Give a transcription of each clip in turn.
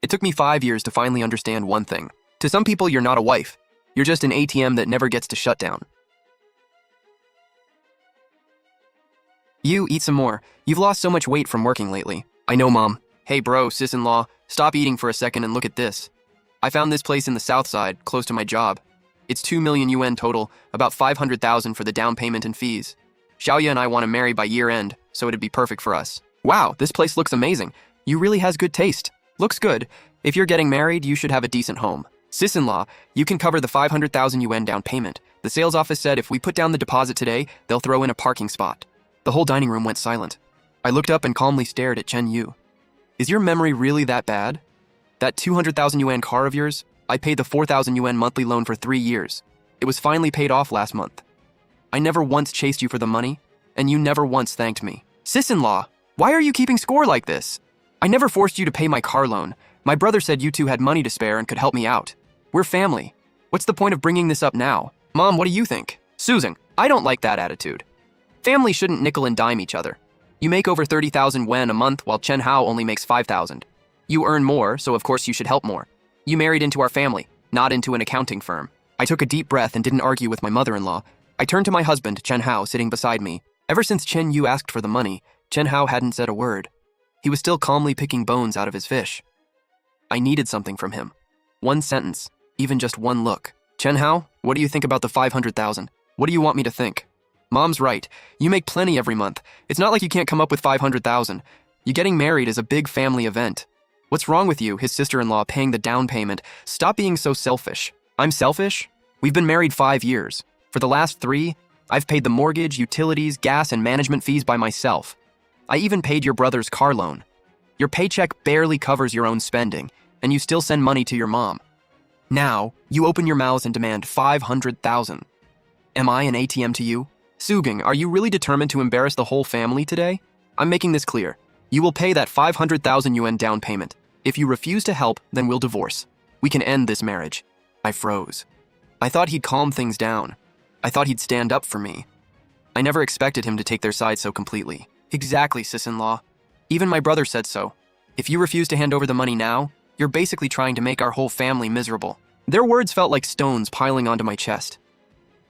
It took me 5 years to finally understand one thing. To some people, you're not a wife. You're just an ATM that never gets to shut down. You, eat some more. You've lost so much weight from working lately. I know, Mom. Hey bro, sis-in-law, stop eating for a second and look at this. I found this place in the south side, close to my job. It's 2 million yuan total, about 500,000 for the down payment and fees. Xiaoya and I want to marry by year end, so it'd be perfect for us. Wow, this place looks amazing. You really has good taste. Looks good. If you're getting married, you should have a decent home. Sis-in-law, you can cover the 500,000 yuan down payment. The sales office said if we put down the deposit today, they'll throw in a parking spot. The whole dining room went silent. I looked up and calmly stared at Chen Yu. Is your memory really that bad? That 200,000 yuan car of yours? I paid the 4,000 yuan monthly loan for 3 years. It was finally paid off last month. I never once chased you for the money, and you never once thanked me. Sis-in-law, why are you keeping score like this? I never forced you to pay my car loan. My brother said you two had money to spare and could help me out. We're family. What's the point of bringing this up now? Mom, what do you think? Susan, I don't like that attitude. Family shouldn't nickel and dime each other. You make over 30,000 yuan a month while Chen Hao only makes 5,000. You earn more, so of course you should help more. You married into our family, not into an accounting firm. I took a deep breath and didn't argue with my mother-in-law. I turned to my husband, Chen Hao, sitting beside me. Ever since Chen Yu asked for the money, Chen Hao hadn't said a word. He was still calmly picking bones out of his fish. I needed something from him. One sentence, even just one look. Chen Hao, what do you think about the 500,000? What do you want me to think? Mom's right. You make plenty every month. It's not like you can't come up with 500,000. You getting married is a big family event. What's wrong with you, his sister-in-law, paying the down payment? Stop being so selfish. I'm selfish? We've been married 5 years. For the last 3, I've paid the mortgage, utilities, gas, and management fees by myself. I even paid your brother's car loan. Your paycheck barely covers your own spending, and you still send money to your mom. Now, you open your mouths and demand 500,000. Am I an ATM to you? Sugeng, are you really determined to embarrass the whole family today? I'm making this clear. You will pay that 500,000 yuan down payment. If you refuse to help, then we'll divorce. We can end this marriage. I froze. I thought he'd calm things down. I thought he'd stand up for me. I never expected him to take their side so completely. Exactly, sis-in-law. Even my brother said so. If you refuse to hand over the money now, you're basically trying to make our whole family miserable. Their words felt like stones piling onto my chest.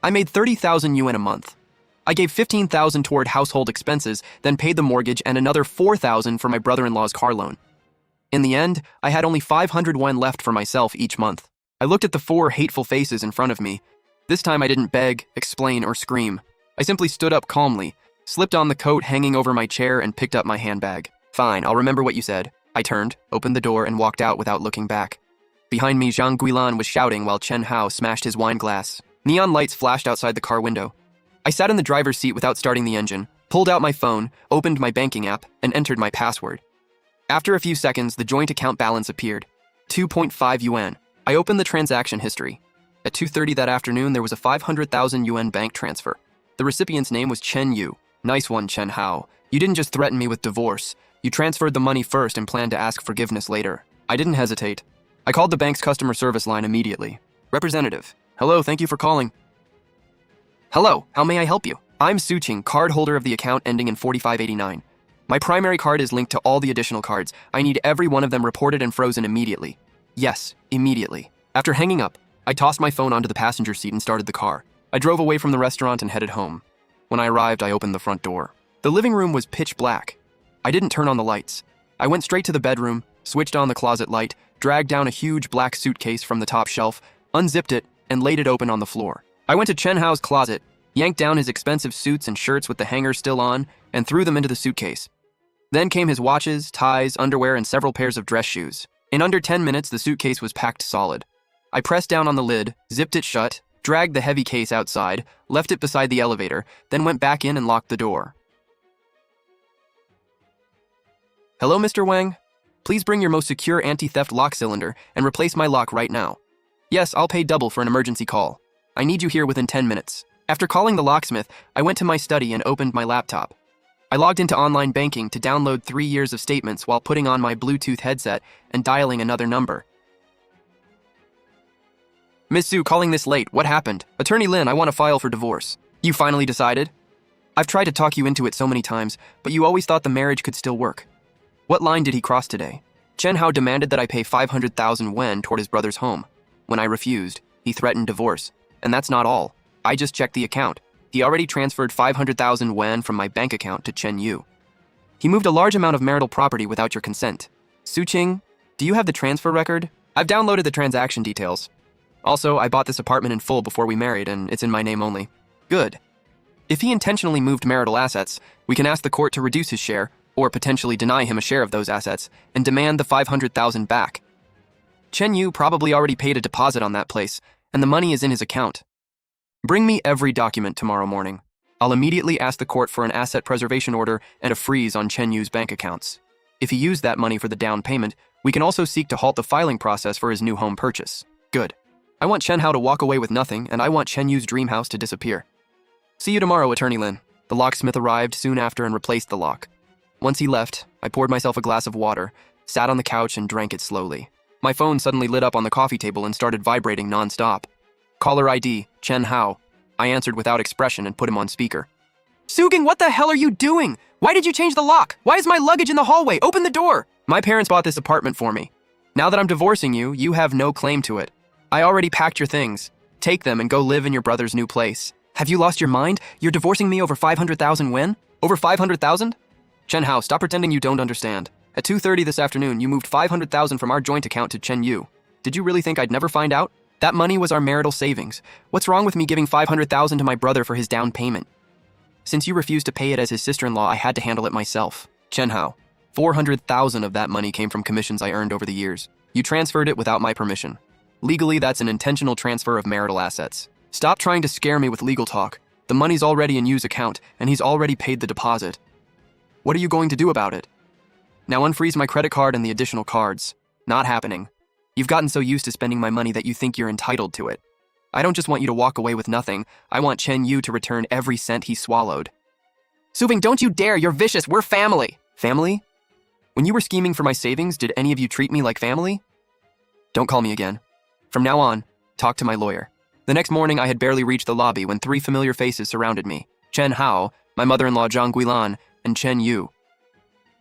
I made 30,000 yuan a month. I gave 15,000 toward household expenses, then paid the mortgage and another 4,000 for my brother-in-law's car loan. In the end, I had only 500 yuan left for myself each month. I looked at the 4 hateful faces in front of me. This time I didn't beg, explain, or scream. I simply stood up calmly, slipped on the coat hanging over my chair, and picked up my handbag. Fine, I'll remember what you said. I turned, opened the door, and walked out without looking back. Behind me, Zhang Guilan was shouting while Chen Hao smashed his wine glass. Neon lights flashed outside the car window. I sat in the driver's seat without starting the engine, pulled out my phone, opened my banking app, and entered my password. After a few seconds, the joint account balance appeared. 2.5 yuan. I opened the transaction history. At 2:30 that afternoon, there was a 500,000 yuan bank transfer. The recipient's name was Chen Yu. Nice one, Chen Hao. You didn't just threaten me with divorce. You transferred the money first and planned to ask forgiveness later. I didn't hesitate. I called the bank's customer service line immediately. Representative. Hello, thank you for calling. Hello, how may I help you? I'm Suqing, card holder of the account ending in 4589. My primary card is linked to all the additional cards. I need every one of them reported and frozen immediately. Yes, immediately. After hanging up, I tossed my phone onto the passenger seat and started the car. I drove away from the restaurant and headed home. When I arrived, I opened the front door. The living room was pitch black. I didn't turn on the lights. I went straight to the bedroom, switched on the closet light, dragged down a huge black suitcase from the top shelf, unzipped it, and laid it open on the floor. I went to Chen Hao's closet, yanked down his expensive suits and shirts with the hangers still on, and threw them into the suitcase. Then came his watches, ties, underwear, and several pairs of dress shoes. In under 10 minutes, the suitcase was packed solid. I pressed down on the lid, zipped it shut, dragged the heavy case outside, left it beside the elevator, then went back in and locked the door. Hello, Mr. Wang? Please bring your most secure anti-theft lock cylinder and replace my lock right now. Yes, I'll pay double for an emergency call. I need you here within 10 minutes. After calling the locksmith, I went to my study and opened my laptop. I logged into online banking to download 3 years of statements while putting on my Bluetooth headset and dialing another number. Miss Su, calling this late. What happened? Attorney Lin, I want to file for divorce. You finally decided? I've tried to talk you into it so many times, but you always thought the marriage could still work. What line did he cross today? Chen Hao demanded that I pay 500,000 yuan toward his brother's home. When I refused, he threatened divorce. And that's not all. I just checked the account. He already transferred 500,000 yuan from my bank account to Chen Yu. He moved a large amount of marital property without your consent. Su-Ching, do you have the transfer record? I've downloaded the transaction details. Also, I bought this apartment in full before we married, and it's in my name only. Good. If he intentionally moved marital assets, we can ask the court to reduce his share, or potentially deny him a share of those assets, and demand the 500,000 back. Chen Yu probably already paid a deposit on that place, and the money is in his account. Bring me every document tomorrow morning. I'll immediately ask the court for an asset preservation order and a freeze on Chen Yu's bank accounts. If he used that money for the down payment, we can also seek to halt the filing process for his new home purchase. Good. I want Chen Hao to walk away with nothing, and I want Chen Yu's dream house to disappear. See you tomorrow, Attorney Lin. The locksmith arrived soon after and replaced the lock. Once he left, I poured myself a glass of water, sat on the couch, and drank it slowly. My phone suddenly lit up on the coffee table and started vibrating non-stop. Caller ID, Chen Hao. I answered without expression and put him on speaker. Sugeng, what the hell are you doing? Why did you change the lock? Why is my luggage in the hallway? Open the door! My parents bought this apartment for me. Now that I'm divorcing you, you have no claim to it. I already packed your things. Take them and go live in your brother's new place. Have you lost your mind? You're divorcing me over 500,000 yuan? Over 500,000? Chen Hao, stop pretending you don't understand. At 2:30 this afternoon, you moved 500,000 from our joint account to Chen Yu. Did you really think I'd never find out? That money was our marital savings. What's wrong with me giving 500,000 to my brother for his down payment? Since you refused to pay it as his sister-in-law, I had to handle it myself. Chen Hao, 400,000 of that money came from commissions I earned over the years. You transferred it without my permission. Legally, that's an intentional transfer of marital assets. Stop trying to scare me with legal talk. The money's already in Yu's account, and he's already paid the deposit. What are you going to do about it? Now unfreeze my credit card and the additional cards. Not happening. You've gotten so used to spending my money that you think you're entitled to it. I don't just want you to walk away with nothing. I want Chen Yu to return every cent he swallowed. Suving, don't you dare! You're vicious! We're family! Family? When you were scheming for my savings, did any of you treat me like family? Don't call me again. From now on, talk to my lawyer. The next morning, I had barely reached the lobby when 3 familiar faces surrounded me. Chen Hao, my mother-in-law Zhang Guilan, and Chen Yu.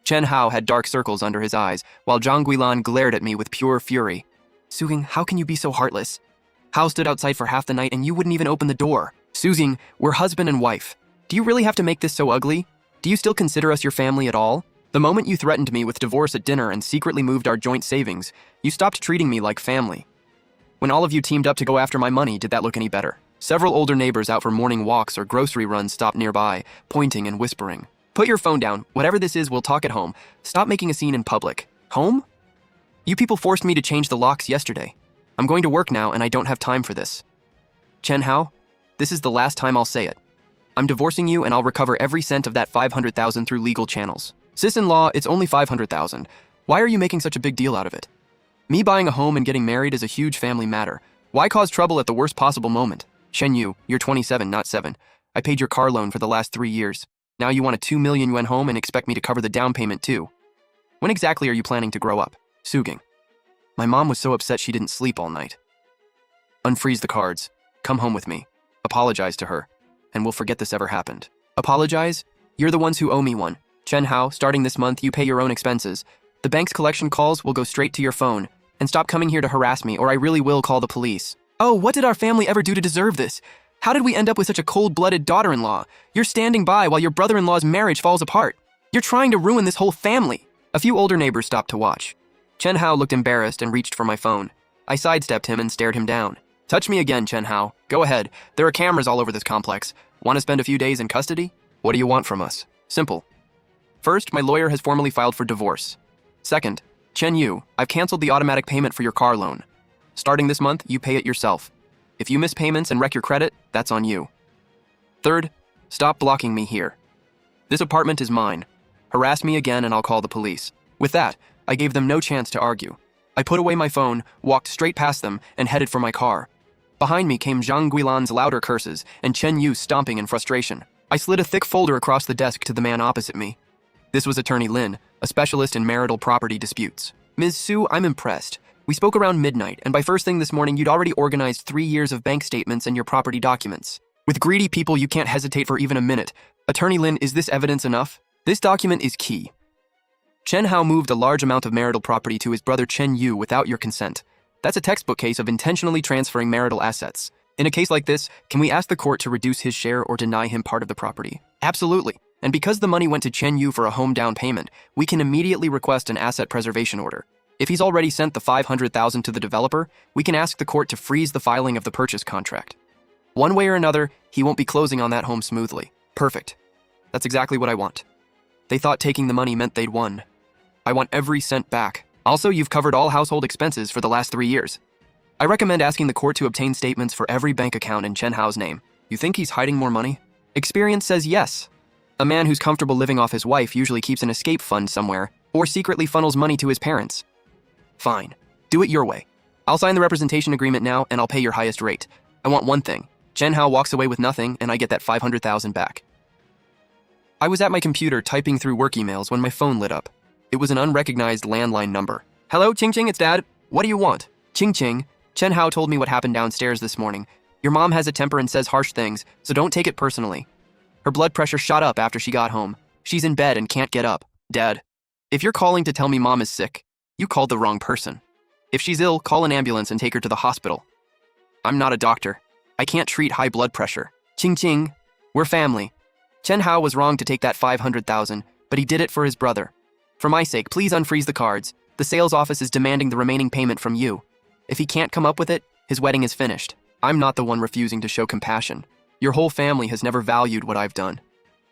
Chen Hao had dark circles under his eyes, while Zhang Guilan glared at me with pure fury. Sugeng, how can you be so heartless? Hao stood outside for half the night and you wouldn't even open the door. Sugeng, we're husband and wife. Do you really have to make this so ugly? Do you still consider us your family at all? The moment you threatened me with divorce at dinner and secretly moved our joint savings, you stopped treating me like family. When all of you teamed up to go after my money, did that look any better? Several older neighbors out for morning walks or grocery runs stopped nearby, pointing and whispering. Put your phone down. Whatever this is, we'll talk at home. Stop making a scene in public. Home? You people forced me to change the locks yesterday. I'm going to work now and I don't have time for this. Chen Hao, this is the last time I'll say it. I'm divorcing you and I'll recover every cent of that 500,000 through legal channels. Sis-in-law, it's only 500,000. Why are you making such a big deal out of it? Me buying a home and getting married is a huge family matter. Why cause trouble at the worst possible moment? Chen Yu, you're 27, not 7. I paid your car loan for the last 3 years. Now you want a 2 million yuan home and expect me to cover the down payment too. When exactly are you planning to grow up? Sugeng. My mom was so upset she didn't sleep all night. Unfreeze the cards. Come home with me. Apologize to her. And we'll forget this ever happened. Apologize? You're the ones who owe me one. Chen Hao, starting this month, you pay your own expenses. The bank's collection calls will go straight to your phone. And stop coming here to harass me or I really will call the police. Oh, what did our family ever do to deserve this? How did we end up with such a cold-blooded daughter-in-law? You're standing by while your brother-in-law's marriage falls apart. You're trying to ruin this whole family. A few older neighbors stopped to watch. Chen Hao looked embarrassed and reached for my phone. I sidestepped him and stared him down. Touch me again, Chen Hao. Go ahead. There are cameras all over this complex. Want to spend a few days in custody? What do you want from us? Simple. First, my lawyer has formally filed for divorce. Second, Chen Yu, I've canceled the automatic payment for your car loan. Starting this month, you pay it yourself. If you miss payments and wreck your credit, that's on you. Third, stop blocking me here. This apartment is mine. Harass me again and I'll call the police. With that, I gave them no chance to argue. I put away my phone, walked straight past them, and headed for my car. Behind me came Zhang Guilan's louder curses and Chen Yu stomping in frustration. I slid a thick folder across the desk to the man opposite me. This was Attorney Lin, a specialist in marital property disputes. Ms. Su, I'm impressed. We spoke around midnight, and by first thing this morning, you'd already organized 3 years of bank statements and your property documents. With greedy people, you can't hesitate for even a minute. Attorney Lin, is this evidence enough? This document is key. Chen Hao moved a large amount of marital property to his brother Chen Yu without your consent. That's a textbook case of intentionally transferring marital assets. In a case like this, can we ask the court to reduce his share or deny him part of the property? Absolutely. And because the money went to Chen Yu for a home down payment, we can immediately request an asset preservation order. If he's already sent the $500,000 to the developer, we can ask the court to freeze the filing of the purchase contract. One way or another, he won't be closing on that home smoothly. Perfect. That's exactly what I want. They thought taking the money meant they'd won. I want every cent back. Also, you've covered all household expenses for the last 3 years. I recommend asking the court to obtain statements for every bank account in Chen Hao's name. You think he's hiding more money? Experience says yes. A man who's comfortable living off his wife usually keeps an escape fund somewhere, or secretly funnels money to his parents. Fine. Do it your way. I'll sign the representation agreement now, and I'll pay your highest rate. I want one thing. Chen Hao walks away with nothing, and I get that $500,000 back. I was at my computer typing through work emails when my phone lit up. It was an unrecognized landline number. Hello, Ching Ching, it's Dad. What do you want? Ching Ching, Chen Hao told me what happened downstairs this morning. Your mom has a temper and says harsh things, so don't take it personally. Her blood pressure shot up after she got home. She's in bed and can't get up. Dad, if you're calling to tell me Mom is sick, you called the wrong person. If she's ill, call an ambulance and take her to the hospital. I'm not a doctor. I can't treat high blood pressure. Ching Ching, we're family. Chen Hao was wrong to take that $500,000, but he did it for his brother. For my sake, please unfreeze the cards. The sales office is demanding the remaining payment from you. If he can't come up with it, his wedding is finished. I'm not the one refusing to show compassion. Your whole family has never valued what I've done.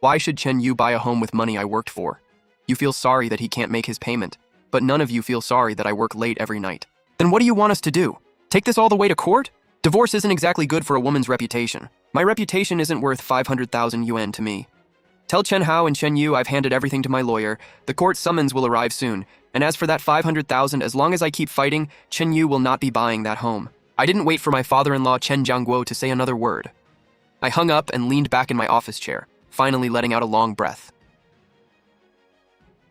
Why should Chen Yu buy a home with money I worked for? You feel sorry that he can't make his payment, but none of you feel sorry that I work late every night. Then what do you want us to do? Take this all the way to court? Divorce isn't exactly good for a woman's reputation. My reputation isn't worth 500,000 yuan to me. Tell Chen Hao and Chen Yu I've handed everything to my lawyer. The court summons will arrive soon. And as for that 500,000, as long as I keep fighting, Chen Yu will not be buying that home. I didn't wait for my father-in-law Chen Jiangguo to say another word. I hung up and leaned back in my office chair, finally letting out a long breath.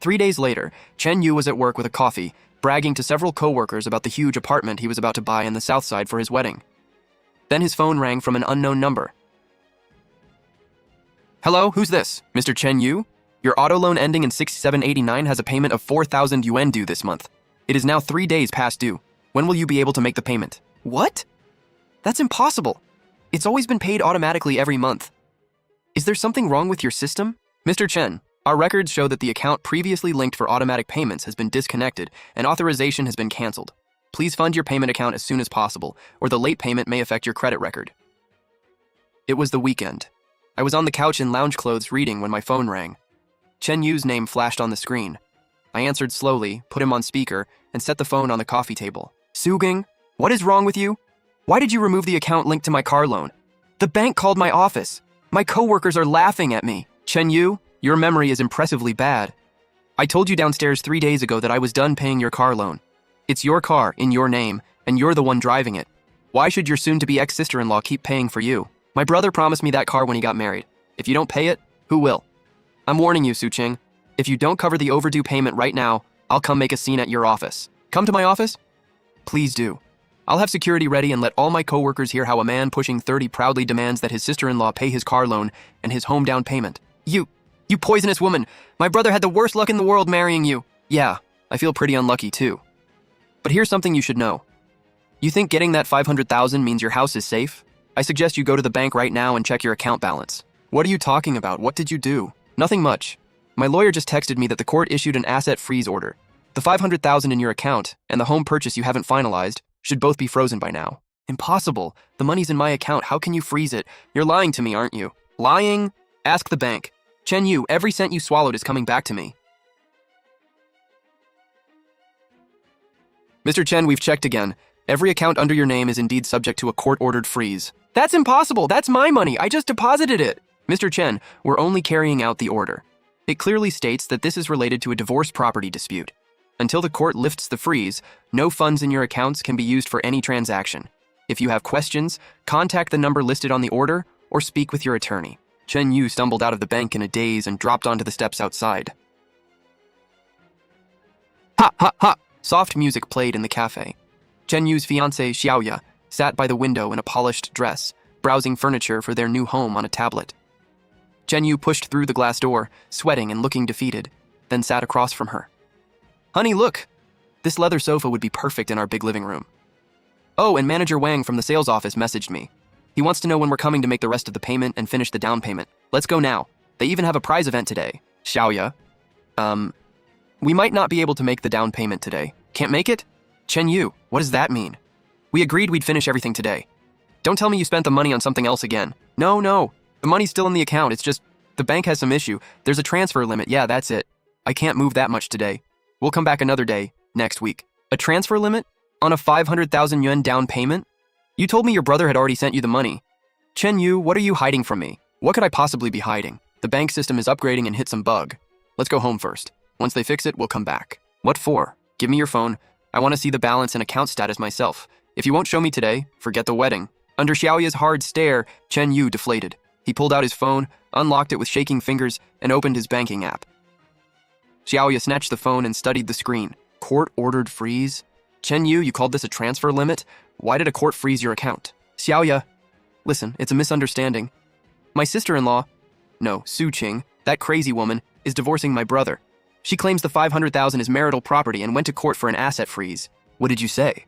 3 days later, Chen Yu was at work with a coffee, bragging to several co-workers about the huge apartment he was about to buy in the south side for his wedding. Then his phone rang from an unknown number. Hello, who's this? Mr. Chen Yu? Your auto loan ending in 6789 has a payment of 4,000 yuan due this month. It is now 3 days past due. When will you be able to make the payment? What? That's impossible. It's always been paid automatically every month. Is there something wrong with your system? Mr. Chen, our records show that the account previously linked for automatic payments has been disconnected and authorization has been canceled. Please fund your payment account as soon as possible, or the late payment may affect your credit record. It was the weekend. I was on the couch in lounge clothes reading when my phone rang. Chen Yu's name flashed on the screen. I answered slowly, put him on speaker, and set the phone on the coffee table. Suging, what is wrong with you? Why did you remove the account linked to my car loan? The bank called my office. My coworkers are laughing at me. Chen Yu, your memory is impressively bad. I told you downstairs 3 days ago that I was done paying your car loan. It's your car, in your name, and you're the one driving it. Why should your soon-to-be ex-sister-in-law keep paying for you? My brother promised me that car when he got married. If you don't pay it, who will? I'm warning you, Su-Ching. If you don't cover the overdue payment right now, I'll come make a scene at your office. Come to my office? Please do. I'll have security ready and let all my coworkers hear how a man pushing 30 proudly demands that his sister-in-law pay his car loan and his home down payment. You poisonous woman! My brother had the worst luck in the world marrying you. Yeah, I feel pretty unlucky too. But here's something you should know. You think getting that 500,000 means your house is safe? I suggest you go to the bank right now and check your account balance. What are you talking about? What did you do? Nothing much. My lawyer just texted me that the court issued an asset freeze order. The 500,000 in your account and the home purchase you haven't finalized should both be frozen by now. Impossible. The money's in my account. How can you freeze it? You're lying to me, aren't you? Lying? Ask the bank. Chen Yu, every cent you swallowed is coming back to me. Mr. Chen, we've checked again. Every account under your name is indeed subject to a court-ordered freeze. That's impossible. That's my money. I just deposited it. Mr. Chen, we're only carrying out the order. It clearly states that this is related to a divorce property dispute. Until the court lifts the freeze, no funds in your accounts can be used for any transaction. If you have questions, contact the number listed on the order or speak with your attorney. Chen Yu stumbled out of the bank in a daze and dropped onto the steps outside. Ha ha ha! Soft music played in the cafe. Chen Yu's fiancée, Xiaoya, sat by the window in a polished dress, browsing furniture for their new home on a tablet. Chen Yu pushed through the glass door, sweating and looking defeated, then sat across from her. Honey, look! This leather sofa would be perfect in our big living room. Oh, and Manager Wang from the sales office messaged me. He wants to know when we're coming to make the rest of the payment and finish the down payment. Let's go now. They even have a prize event today. Xiaoya. We might not be able to make the down payment today. Can't make it? Chen Yu, what does that mean? We agreed we'd finish everything today. Don't tell me you spent the money on something else again. No. The money's still in the account. It's just, the bank has some issue. There's a transfer limit. Yeah, that's it. I can't move that much today. We'll come back another day, next week. A transfer limit? On a 500,000 yuan down payment? You told me your brother had already sent you the money. Chen Yu, what are you hiding from me? What could I possibly be hiding? The bank system is upgrading and hit some bug. Let's go home first. Once they fix it, we'll come back. What for? Give me your phone. I want to see the balance and account status myself. If you won't show me today, forget the wedding. Under Xiaoya's hard stare, Chen Yu deflated. He pulled out his phone, unlocked it with shaking fingers, and opened his banking app. Xiaoya snatched the phone and studied the screen. Court-ordered freeze? Chen Yu, you called this a transfer limit? Why did a court freeze your account? Xiaoya, listen, it's a misunderstanding. My sister-in-law, no, Su Qing, that crazy woman, is divorcing my brother. She claims the 500,000 is marital property and went to court for an asset freeze. What did you say?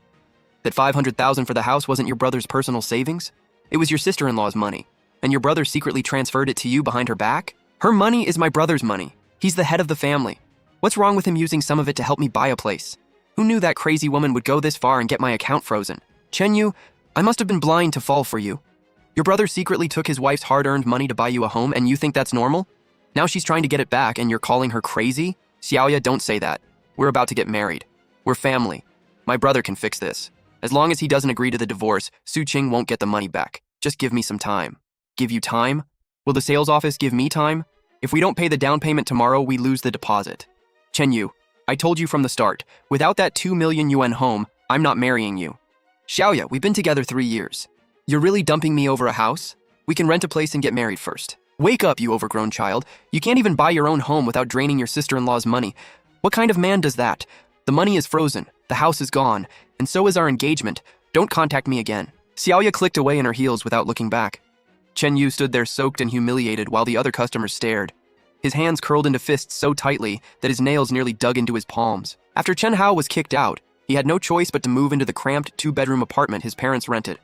That 500,000 for the house wasn't your brother's personal savings? It was your sister-in-law's money, and your brother secretly transferred it to you behind her back? Her money is my brother's money. He's the head of the family. What's wrong with him using some of it to help me buy a place? Who knew that crazy woman would go this far and get my account frozen? Chen Yu, I must have been blind to fall for you. Your brother secretly took his wife's hard-earned money to buy you a home, and you think that's normal? Now she's trying to get it back, and you're calling her crazy? Xiaoya, don't say that. We're about to get married. We're family. My brother can fix this. As long as he doesn't agree to the divorce, Su Qing won't get the money back. Just give me some time. Give you time? Will the sales office give me time? If we don't pay the down payment tomorrow, we lose the deposit. Chen Yu, I told you from the start, without that 2 million yuan home, I'm not marrying you. Xiaoya, we've been together 3 years. You're really dumping me over a house? We can rent a place and get married first. Wake up, you overgrown child. You can't even buy your own home without draining your sister-in-law's money. What kind of man does that? The money is frozen, the house is gone, and so is our engagement. Don't contact me again. Xiaoya clicked away in her heels without looking back. Chen Yu stood there soaked and humiliated while the other customers stared. His hands curled into fists so tightly that his nails nearly dug into his palms. After Chen Hao was kicked out, he had no choice but to move into the cramped 2-bedroom apartment his parents rented.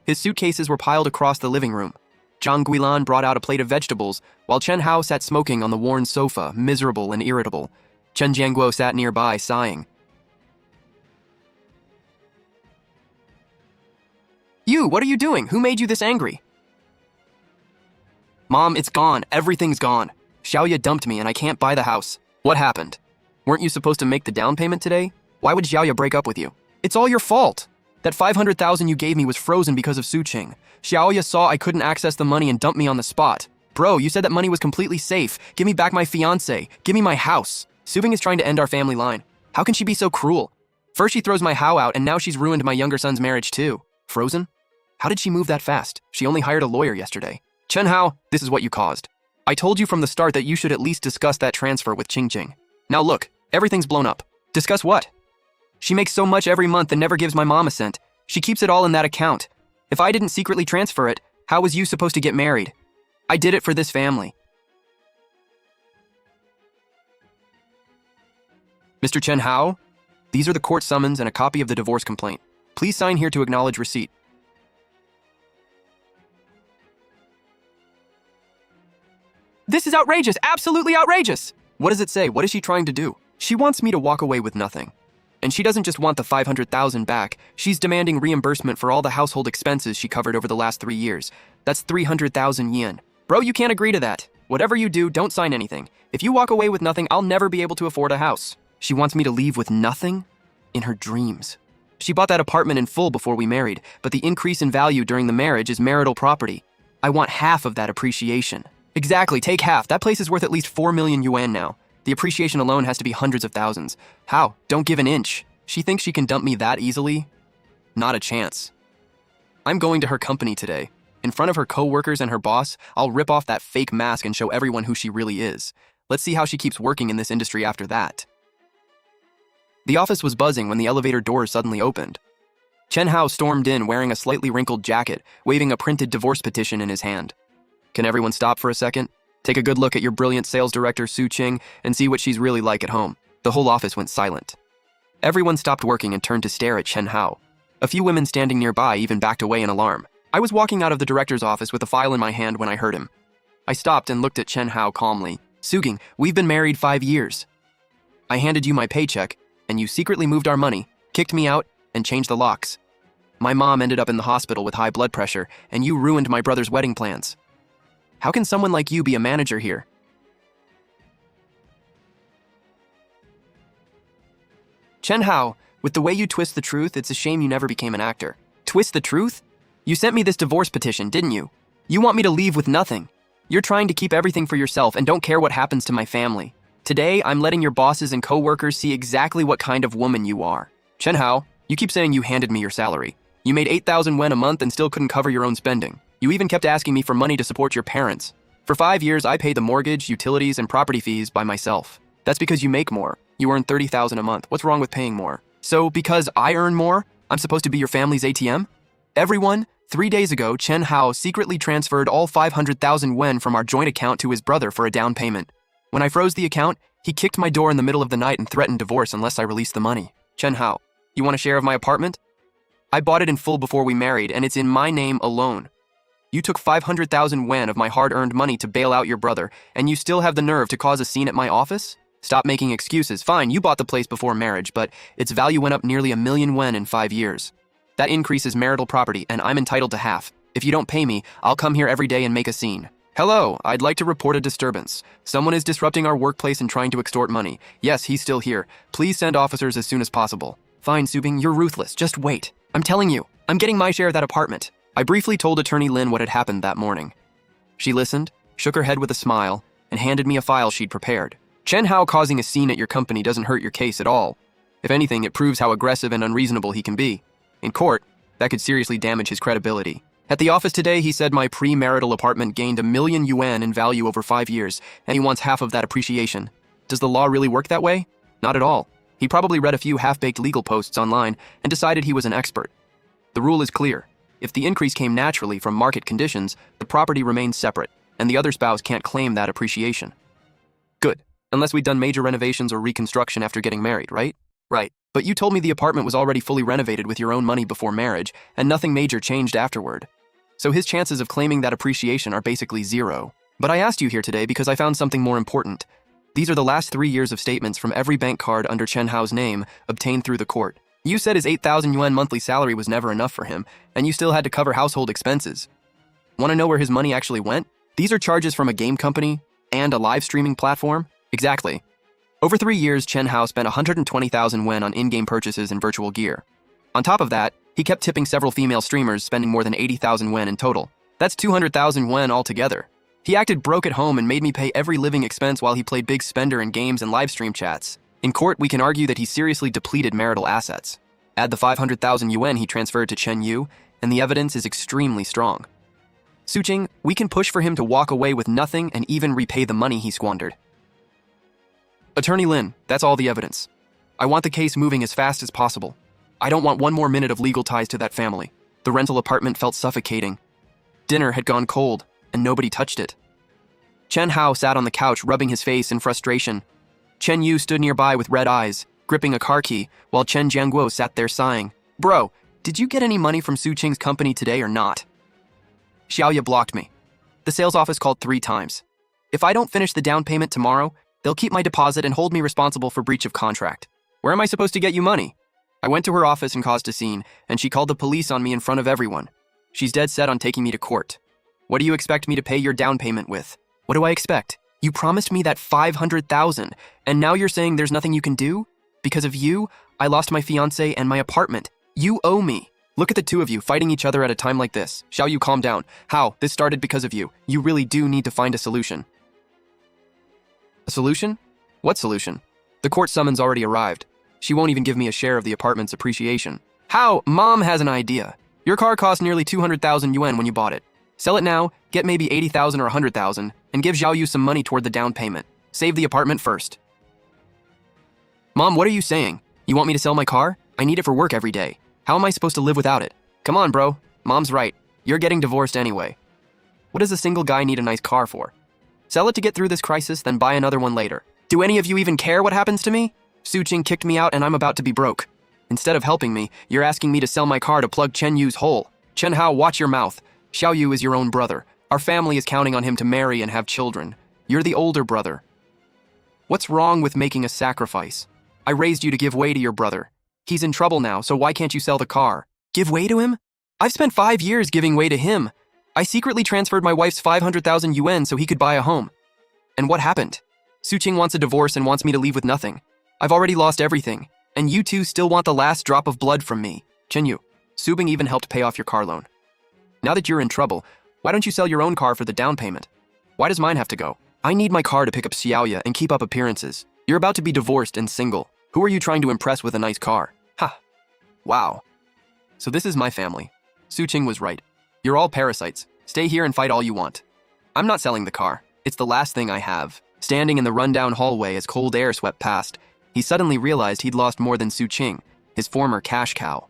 His suitcases were piled across the living room. Zhang Guilan brought out a plate of vegetables, while Chen Hao sat smoking on the worn sofa, miserable and irritable. Chen Jianguo sat nearby, sighing. You, what are you doing? Who made you this angry? Mom, it's gone. Everything's gone. Xiaoya dumped me and I can't buy the house. What happened? Weren't you supposed to make the down payment today? Why would Xiaoya break up with you? It's all your fault. That 500,000 you gave me was frozen because of Su Qing. Xiaoya saw I couldn't access the money and dumped me on the spot. Bro, you said that money was completely safe. Give me back my fiancé. Give me my house. Su Bing is trying to end our family line. How can she be so cruel? First she throws my Hao out and now she's ruined my younger son's marriage too. Frozen? How did she move that fast? She only hired a lawyer yesterday. Chen Hao, this is what you caused. I told you from the start that you should at least discuss that transfer with Qing. Now look, everything's blown up. Discuss what? She makes so much every month and never gives my mom a cent. She keeps it all in that account. If I didn't secretly transfer it, how was you supposed to get married? I did it for this family. Mr. Chen Hao, these are the court summons and a copy of the divorce complaint. Please sign here to acknowledge receipt. This is outrageous, absolutely outrageous! What does it say? What is she trying to do? She wants me to walk away with nothing. And she doesn't just want the 500,000 back, she's demanding reimbursement for all the household expenses she covered over the last 3 years. That's 300,000 yen. Bro, you can't agree to that. Whatever you do, don't sign anything. If you walk away with nothing, I'll never be able to afford a house. She wants me to leave with nothing? In her dreams. She bought that apartment in full before we married, but the increase in value during the marriage is marital property. I want half of that appreciation. Exactly, take half. That place is worth at least 4 million yuan now. The appreciation alone has to be hundreds of thousands. How? Don't give an inch. She thinks she can dump me that easily? Not a chance. I'm going to her company today. In front of her co-workers and her boss, I'll rip off that fake mask and show everyone who she really is. Let's see how she keeps working in this industry after that. The office was buzzing when the elevator doors suddenly opened. Chen Hao stormed in wearing a slightly wrinkled jacket, waving a printed divorce petition in his hand. Can everyone stop for a second? Take a good look at your brilliant sales director, Su Qing, and see what she's really like at home. The whole office went silent. Everyone stopped working and turned to stare at Chen Hao. A few women standing nearby even backed away in alarm. I was walking out of the director's office with a file in my hand when I heard him. I stopped and looked at Chen Hao calmly. "Suging, we've been married 5 years. I handed you my paycheck, and you secretly moved our money, kicked me out, and changed the locks. My mom ended up in the hospital with high blood pressure, and you ruined my brother's wedding plans. How can someone like you be a manager here?" Chen Hao, with the way you twist the truth, it's a shame you never became an actor. Twist the truth? You sent me this divorce petition, didn't you? You want me to leave with nothing. You're trying to keep everything for yourself and don't care what happens to my family. Today, I'm letting your bosses and co-workers see exactly what kind of woman you are. Chen Hao, you keep saying you handed me your salary. You made 8,000 yuan a month and still couldn't cover your own spending. You even kept asking me for money to support your parents. For 5 years, I paid the mortgage, utilities, and property fees by myself. That's because you make more. You earn 30,000 a month. What's wrong with paying more? So, because I earn more, I'm supposed to be your family's ATM? Everyone, 3 days ago, Chen Hao secretly transferred all 500,000 yuan from our joint account to his brother for a down payment. When I froze the account, he kicked my door in the middle of the night and threatened divorce unless I released the money. Chen Hao, you want a share of my apartment? I bought it in full before we married, and it's in my name alone. You took 500,000 yuan of my hard-earned money to bail out your brother, and you still have the nerve to cause a scene at my office? Stop making excuses. Fine, you bought the place before marriage, but its value went up nearly 1 million yuan in 5 years. That increases marital property, and I'm entitled to half. If you don't pay me, I'll come here every day and make a scene. Hello, I'd like to report a disturbance. Someone is disrupting our workplace and trying to extort money. Yes, he's still here. Please send officers as soon as possible. Fine, Subing, you're ruthless. Just wait. I'm telling you, I'm getting my share of that apartment. I briefly told Attorney Lin what had happened that morning. She listened, shook her head with a smile, and handed me a file she'd prepared. Chen Hao causing a scene at your company doesn't hurt your case at all. If anything, it proves how aggressive and unreasonable he can be. In court, that could seriously damage his credibility. At the office today, he said my pre-marital apartment gained 1 million yuan in value over 5 years, and he wants half of that appreciation. Does the law really work that way? Not at all. He probably read a few half-baked legal posts online and decided he was an expert. The rule is clear. If the increase came naturally from market conditions, the property remains separate, and the other spouse can't claim that appreciation. Good. Unless we'd done major renovations or reconstruction after getting married, right? Right. But you told me the apartment was already fully renovated with your own money before marriage, and nothing major changed afterward. So his chances of claiming that appreciation are basically zero. But I asked you here today because I found something more important. These are the last 3 years of statements from every bank card under Chen Hao's name obtained through the court. You said his 8,000 yuan monthly salary was never enough for him, and you still had to cover household expenses. Want to know where his money actually went? These are charges from a game company and a live streaming platform. Exactly. Over 3 years, Chen Hao spent 120,000 yuan on in-game purchases and virtual gear. On top of that, he kept tipping several female streamers, spending more than 80,000 yuan in total. That's 200,000 yuan altogether. He acted broke at home and made me pay every living expense while he played big spender in games and live stream chats. In court, we can argue that he seriously depleted marital assets. Add the 500,000 yuan he transferred to Chen Yu, and the evidence is extremely strong. Suqing, we can push for him to walk away with nothing and even repay the money he squandered. Attorney Lin, that's all the evidence. I want the case moving as fast as possible. I don't want 1 more minute of legal ties to that family. The rental apartment felt suffocating. Dinner had gone cold, and nobody touched it. Chen Hao sat on the couch, rubbing his face in frustration. Chen Yu stood nearby with red eyes, gripping a car key, while Chen Jianguo sat there sighing. Bro, did you get any money from Su Qing's company today or not? Xiaoya blocked me. The sales office called 3 times. If I don't finish the down payment tomorrow, they'll keep my deposit and hold me responsible for breach of contract. Where am I supposed to get you money? I went to her office and caused a scene, and she called the police on me in front of everyone. She's dead set on taking me to court. What do you expect me to pay your down payment with? What do I expect? You promised me that 500,000, and now you're saying there's nothing you can do? Because of you, I lost my fiancé and my apartment. You owe me. Look at the two of you fighting each other at a time like this. Xiao Yu, calm down. How? This started because of you. You really do need to find a solution. A solution? What solution? The court summons already arrived. She won't even give me a share of the apartment's appreciation. How? Mom has an idea. Your car cost nearly 200,000 yuan when you bought it. Sell it now, get maybe 80,000 or 100,000, and give Xiao Yu some money toward the down payment. Save the apartment first. Mom, what are you saying? You want me to sell my car? I need it for work every day. How am I supposed to live without it? Come on, bro. Mom's right. You're getting divorced anyway. What does a single guy need a nice car for? Sell it to get through this crisis, then buy another one later. Do any of you even care what happens to me? Su-Ching kicked me out and I'm about to be broke. Instead of helping me, you're asking me to sell my car to plug Chen Yu's hole. Chen Hao, watch your mouth. Xiao Yu is your own brother. Our family is counting on him to marry and have children. You're the older brother. What's wrong with making a sacrifice? I raised you to give way to your brother. He's in trouble now, so why can't you sell the car? Give way to him? I've spent 5 years giving way to him. I secretly transferred my wife's 500,000 yuan so he could buy a home. And what happened? Su-Ching wants a divorce and wants me to leave with nothing. I've already lost everything, and you two still want the last drop of blood from me. Chen Yu, Subing even helped pay off your car loan. Now that you're in trouble, why don't you sell your own car for the down payment? Why does mine have to go? I need my car to pick up Xiaoya and keep up appearances. You're about to be divorced and single. Who are you trying to impress with a nice car? Ha! Wow. So this is my family. Su-Ching was right. You're all parasites. Stay here and fight all you want. I'm not selling the car. It's the last thing I have. Standing in the rundown hallway as cold air swept past, he suddenly realized he'd lost more than Su-Ching, his former cash cow.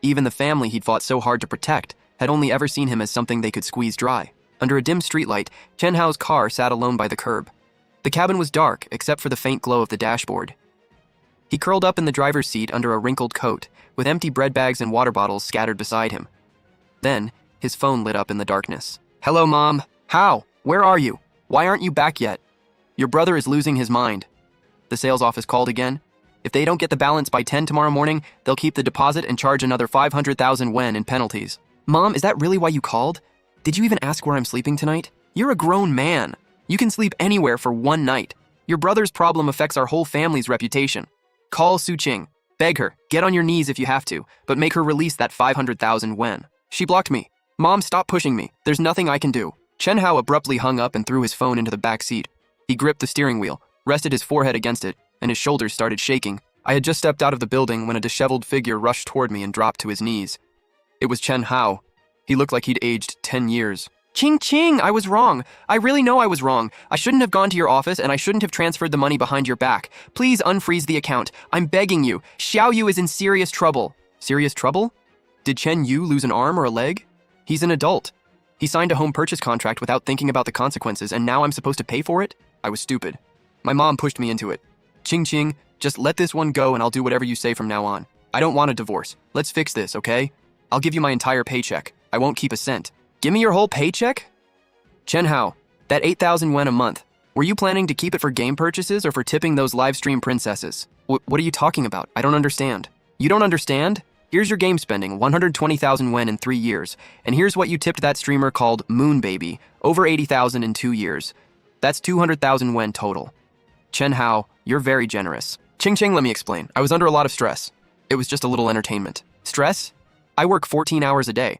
Even the family he'd fought so hard to protect had only ever seen him as something they could squeeze dry. Under a dim streetlight, Chen Hao's car sat alone by the curb. The cabin was dark, except for the faint glow of the dashboard. He curled up in the driver's seat under a wrinkled coat, with empty bread bags and water bottles scattered beside him. Then, his phone lit up in the darkness. Hello, Mom. How? Where are you? Why aren't you back yet? Your brother is losing his mind. The sales office called again. If they don't get the balance by 10 tomorrow morning, they'll keep the deposit and charge another 500,000 yuan in penalties. Mom, is that really why you called? Did you even ask where I'm sleeping tonight? You're a grown man. You can sleep anywhere for one night. Your brother's problem affects our whole family's reputation. Call Su-Ching. Beg her. Get on your knees if you have to, but make her release that 500,000 yuan. She blocked me. Mom, stop pushing me. There's nothing I can do. Chen Hao abruptly hung up and threw his phone into the back seat. He gripped the steering wheel, rested his forehead against it, and his shoulders started shaking. I had just stepped out of the building when a disheveled figure rushed toward me and dropped to his knees. It was Chen Hao. He looked like he'd aged 10 years. Ching, I was wrong. I really know I was wrong. I shouldn't have gone to your office and I shouldn't have transferred the money behind your back. Please unfreeze the account. I'm begging you. Xiao Yu is in serious trouble. Serious trouble? Did Chen Yu lose an arm or a leg? He's an adult. He signed a home purchase contract without thinking about the consequences, and now I'm supposed to pay for it? I was stupid. My mom pushed me into it. Ching, just let this one go and I'll do whatever you say from now on. I don't want a divorce. Let's fix this, okay? I'll give you my entire paycheck. I won't keep a cent. Give me your whole paycheck? Chen Hao, that 8,000 yuan a month, were you planning to keep it for game purchases or for tipping those live stream princesses? What are you talking about? I don't understand. You don't understand? Here's your game spending, 120,000 yuan in 3 years, and here's what you tipped that streamer called Moon Baby, over 80,000 in 2 years. That's 200,000 yuan total. Chen Hao, you're very generous. Ching, let me explain. I was under a lot of stress. It was just a little entertainment. Stress? I work 14 hours a day.